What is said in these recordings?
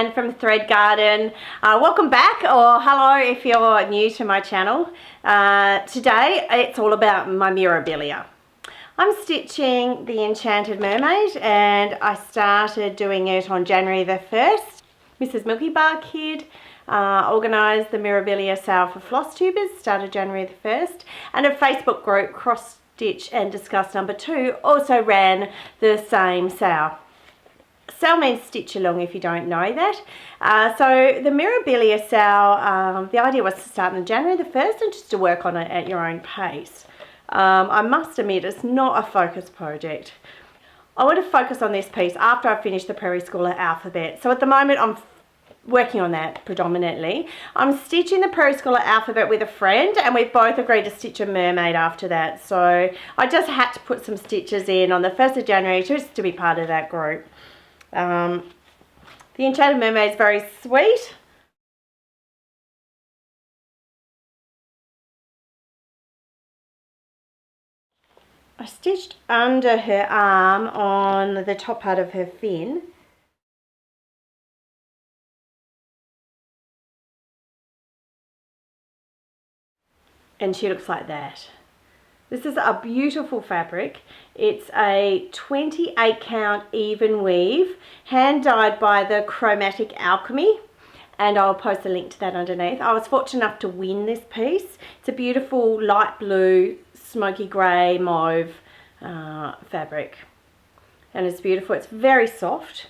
Jan from Thread Garden. Welcome back, or hello if you're new to my channel. Today it's all about my Mirabilia. I'm stitching the Enchanted Mermaid and I started doing it on January the 1st. Mrs. Milky Bar Kid organised the Mirabilia SAL for FlossTubers, started January the 1st, and a Facebook group, Cross Stitch and Discuss number 2, also ran the same SAL. SAL means stitch along if you don't know that. So the Mirabilia SAL, the idea was to start on January the 1st and just to work on it at your own pace. I must admit it's not a focus project. I want to focus on this piece after I finish the preschooler alphabet. So at the moment I'm working on that predominantly. I'm stitching the preschooler alphabet with a friend and we've both agreed to stitch a mermaid after that. So I just had to put some stitches in on the 1st of January just to be part of that group. The Enchanted Mermaid is very sweet. I stitched under her arm on the top part of her fin. And she looks like that. This is a beautiful fabric. It's a 28 count even weave, hand dyed by the Chromatic Alchemy, and I'll post a link to that underneath. I was fortunate enough to win this piece. It's a beautiful light blue, smoky grey, mauve fabric, and it's beautiful. It's very soft.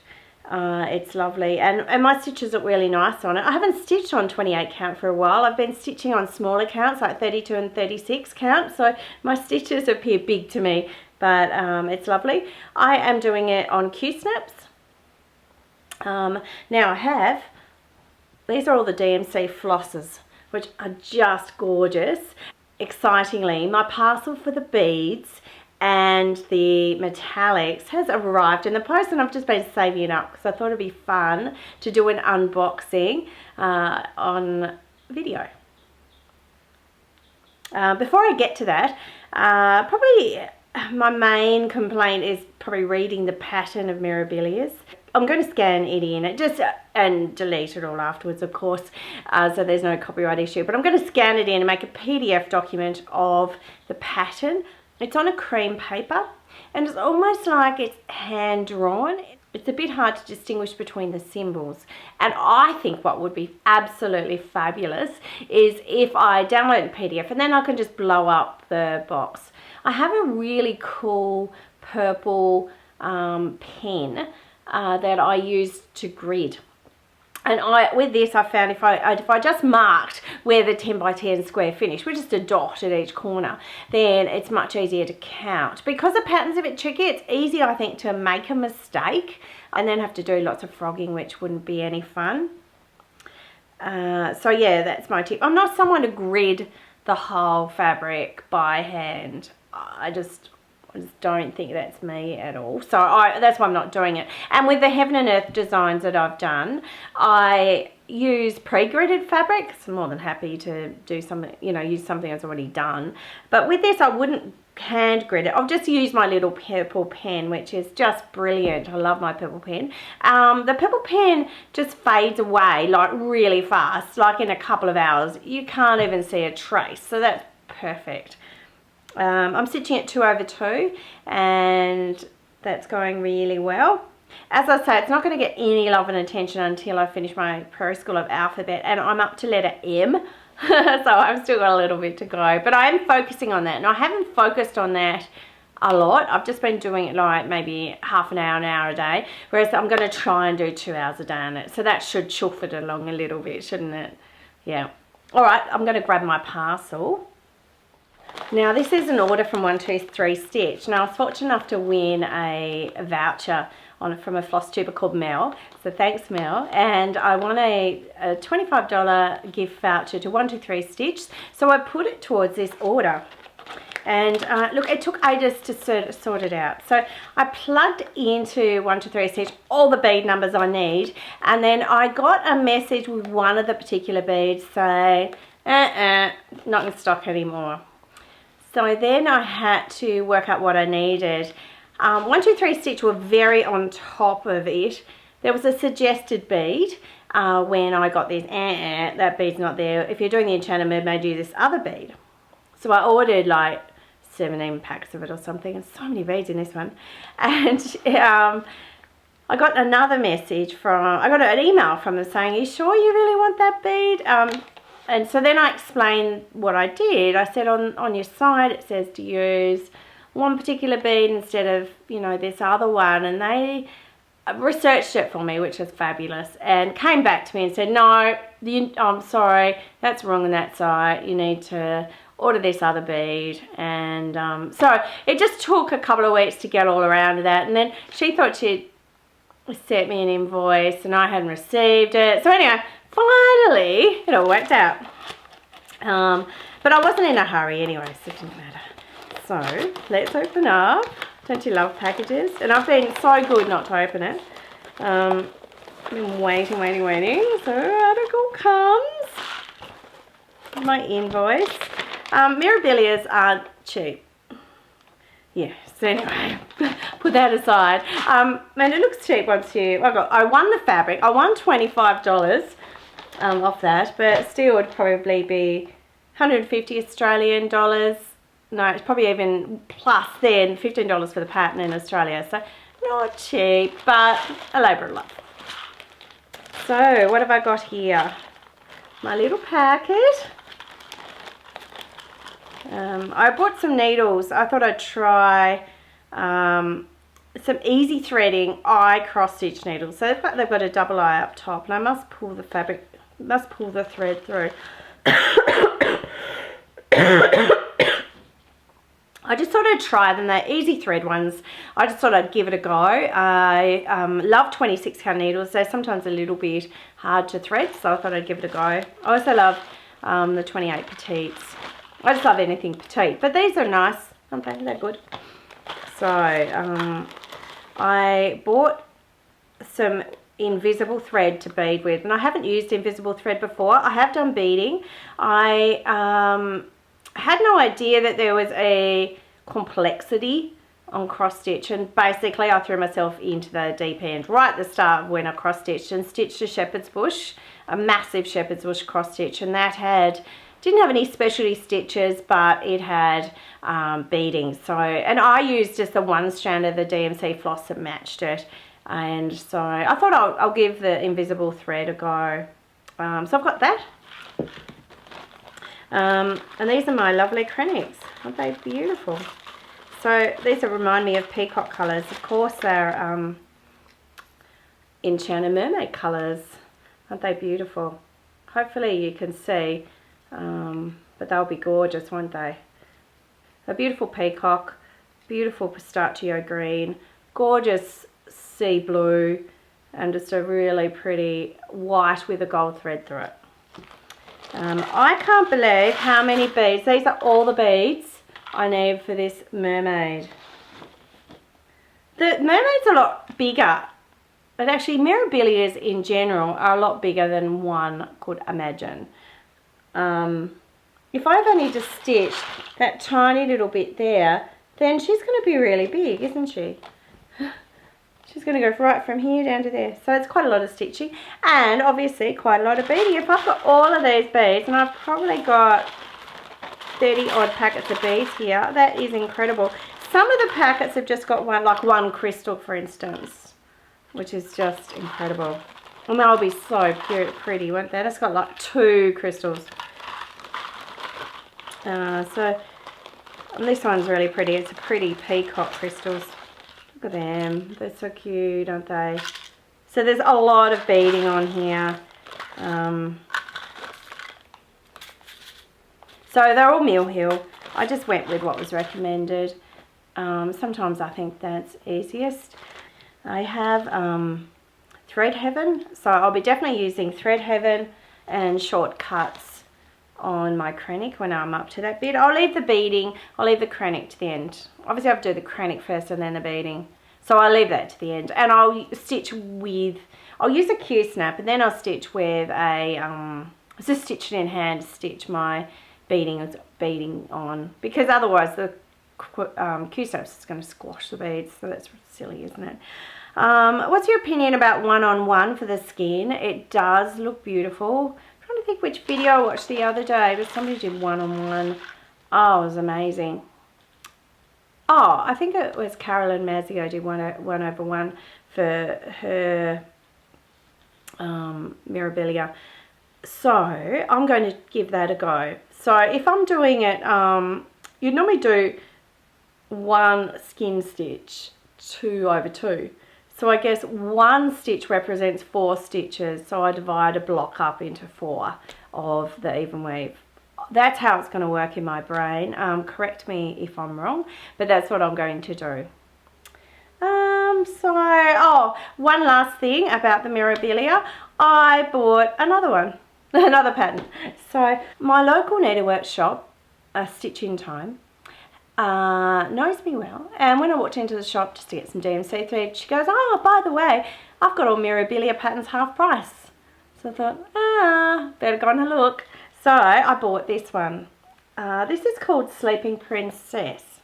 It's lovely, and my stitches look really nice on it. I haven't stitched on 28 count for a while. I've been stitching on smaller counts like 32 and 36 count, so my stitches appear big to me, but it's lovely. I am doing it on Q-snaps. Now I have, these are all the DMC flosses, which are just gorgeous. Excitingly, my parcel for the beads and the metallics has arrived in the post, and I've just been saving it up because I thought it'd be fun to do an unboxing on video. Before I get to that, probably my main complaint is probably reading the pattern of Mirabilia's. I'm going to scan it in and delete it all afterwards, of course, so there's no copyright issue, but I'm going to scan it in and make a PDF document of the pattern. It's on a cream paper and it's almost like it's hand drawn. It's a bit hard to distinguish between the symbols, and I think what would be absolutely fabulous is if I download the PDF and then I can just blow up the box. I have a really cool purple pen that I use to grid. And with this I found if I just marked where the 10 by 10 square finished, which is a dot at each corner, then it's much easier to count. Because the pattern's a bit tricky, it's easy I think to make a mistake and then have to do lots of frogging, which wouldn't be any fun. So yeah, that's my tip. I'm not someone to grid the whole fabric by hand. I just don't think that's me at all, so that's why I'm not doing it. And with the Heaven and Earth designs that I've done, I use pre-gridded fabric. So I'm more than happy to do something, use something that's already done. But with this I wouldn't hand grid it. I'll just use my little purple pen, which is just brilliant. I love my purple pen. The purple pen just fades away like really fast, like in a couple of hours. You can't even see a trace, so that's perfect. I'm stitching at 2/2 and that's going really well. As I say, it's not going to get any love and attention until I finish my preschooler alphabet, and I'm up to letter M. So I've still got a little bit to go, but I am focusing on that, and I haven't focused on that a lot. I've just been doing it like maybe half an hour a day, whereas I'm going to try and do 2 hours a day on it, so that should chuff it along a little bit, shouldn't it? Yeah. Alright, I'm going to grab my parcel. Now this is an order from 123 Stitch. Now I was fortunate enough to win a voucher from a floss tuber called Mel, so thanks Mel, and I won a $25 gift voucher to 123 Stitch, so I put it towards this order. And look, it took ages to sort it out. So I plugged into 123 Stitch all the bead numbers I need, and then I got a message with one of the particular beads saying, not in stock anymore. So then I had to work out what I needed. 123 Stitch were very on top of it there was a suggested bead when I got this, that bead's not there. If you're doing the Enchanted Mermaid, use this other bead. So I ordered like 17 packs of it or something, and so many beads in this one. And I got another message I got an email from them saying, "Are you sure you really want that bead?" And so then I explained what I did. I said on your site it says to use one particular bead instead of, you know, this other one, and they researched it for me, which was fabulous, and came back to me and said, "No, I'm sorry, that's wrong on that site. You need to order this other bead." And so it just took a couple of weeks to get all around to that, and then she thought she'd sent me an invoice and I hadn't received it. So anyway, finally it all worked out. But I wasn't in a hurry anyway, so it didn't matter. So let's open up. Don't you love packages? And I've been so good not to open it. I've been waiting. So article comes. My invoice. Mirabilias aren't cheap. Yeah, so anyway, put that aside. And it looks cheap once I won the fabric. I won $25 off that, but still would probably be 150 Australian dollars. No, it's probably even plus then $15 for the pattern in Australia. So not cheap, but a labour of love. So what have I got here? My little packet. I bought some needles. I thought I'd try some easy threading eye cross stitch needles. So they've got a double eye up top, and I must pull the thread through. I just thought I'd try them. They're easy thread ones. I just thought I'd give it a go. I love 26 count needles. They're sometimes a little bit hard to thread, so I thought I'd give it a go. I also love the 28 petites. I just love anything petite, but these are nice, aren't they? They're good. So I bought some invisible thread to bead with, and I haven't used invisible thread before. I have done beading. I had no idea that there was a complexity on cross stitch, and basically I threw myself into the deep end right at the start when I cross stitched and stitched a shepherd's bush, a massive shepherd's bush cross stitch, and that didn't have any specialty stitches, but it had beading. So, and I used just the one strand of the DMC floss that matched it, and so I thought I'll give the invisible thread a go. So I've got that. And these are my lovely Chronix. Aren't they beautiful? So these remind me of peacock colours. Of course they're Enchanted Mermaid colours. Aren't they beautiful? Hopefully you can see, but they'll be gorgeous, won't they? A beautiful peacock, beautiful pistachio green, gorgeous sea blue, and just a really pretty white with a gold thread through it. I can't believe how many beads. These are all the beads I need for this mermaid. The mermaid's a lot bigger, but actually Mirabilias in general are a lot bigger than one could imagine. If I've only just stitched that tiny little bit there, then she's going to be really big, isn't she? She's going to go right from here down to there. So it's quite a lot of stitching, and obviously quite a lot of beading. If I've got all of these beads, and I've probably got 30 odd packets of beads here, that is incredible. Some of the packets have just got one crystal, for instance, which is just incredible. And they'll be so pretty, won't they? It's got like 2 crystals. So and this one's really pretty. It's a pretty peacock crystals. Look at them. They're so cute, aren't they? So there's a lot of beading on here. So they're all Mill Hill. I just went with what was recommended. Sometimes I think that's easiest. I have Thread Heaven. So I'll be definitely using Thread Heaven and Shortcuts on my Chromatic when I'm up to that bit. I'll leave the beading, I'll leave the Chromatic to the end. Obviously I have to do the Chromatic first and then the beading. So I'll leave that to the end. And I'll stitch with, I'll use a Q-snap, and then I'll stitch with a, just stitch it in hand, stitch my beading on. Because otherwise the Q-snap's is going to squash the beads, so that's silly, isn't it? What's your opinion about one-on-one for the skin? It does look beautiful. I'm trying to think which video I watched the other day, but somebody did one-on-one. Oh, it was amazing. Oh, I think it was Carolyn Mazzio did one-over-one for her Mirabilia. So I'm going to give that a go. So if I'm doing it, you'd normally do one skin stitch 2/2. So I guess one stitch represents 4 stitches. So I divide a block up into 4 of the even weave. That's how it's going to work in my brain. Correct me if I'm wrong, but that's what I'm going to do. One last thing about the Mirabilia. I bought another one, another pattern. So my local needlework shop, Stitch in Time, knows me well, and when I walked into the shop just to get some DMC thread, she goes, oh, by the way, I've got all Mirabilia patterns half price. So I thought, better go and look. So I bought this one. This is called Sleeping Princess,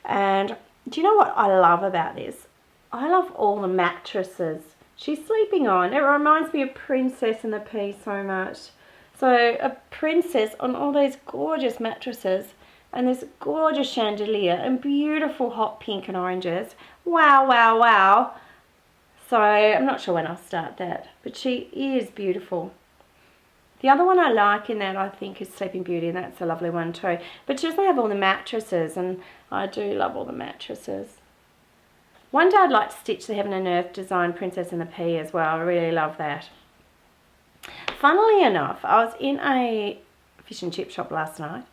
and do you know what I love about this? I love all the mattresses she's sleeping on. It reminds me of Princess and the Pea so much. So a princess on all these gorgeous mattresses, and this gorgeous chandelier and beautiful hot pink and oranges. Wow, wow, wow. So I'm not sure when I'll start that, but she is beautiful. The other one I like in that, I think, is Sleeping Beauty, and that's a lovely one too. But she doesn't have all the mattresses, and I do love all the mattresses. One day I'd like to stitch the Heaven and Earth design Princess and the Pea as well. I really love that. Funnily enough, I was in a fish and chip shop last night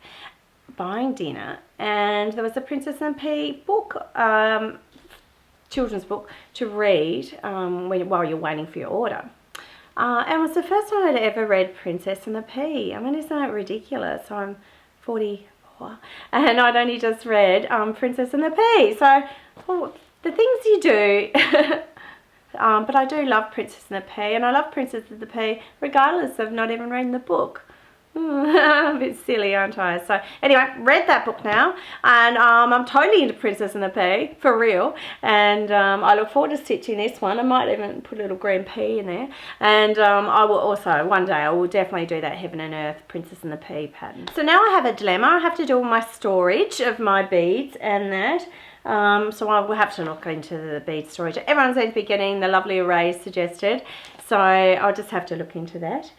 buying dinner, and there was a Princess and the Pea book, children's book to read while you're waiting for your order. And it was the first time I'd ever read Princess and the Pea. I mean, isn't that ridiculous? I'm 44 and I'd only just read Princess and the Pea. So, well, the things you do. But I do love Princess and the Pea, and I love Princess and the Pea regardless of not even reading the book. A bit silly, aren't I? So anyway, read that book now, and I'm totally into Princess and the Pea, for real, and I look forward to stitching this one. I might even put a little green pea in there, and I will also, one day, I will definitely do that Heaven and Earth Princess and the Pea pattern. So now I have a dilemma. I have to do all my storage of my beads and that. So I will have to look into the bead storage. Everyone seems to be getting the lovely arrays suggested, so I'll just have to look into that.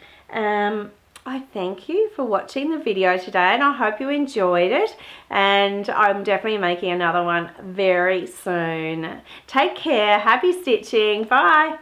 I thank you for watching the video today, and I hope you enjoyed it, and I'm definitely making another one very soon. Take care, happy stitching, bye!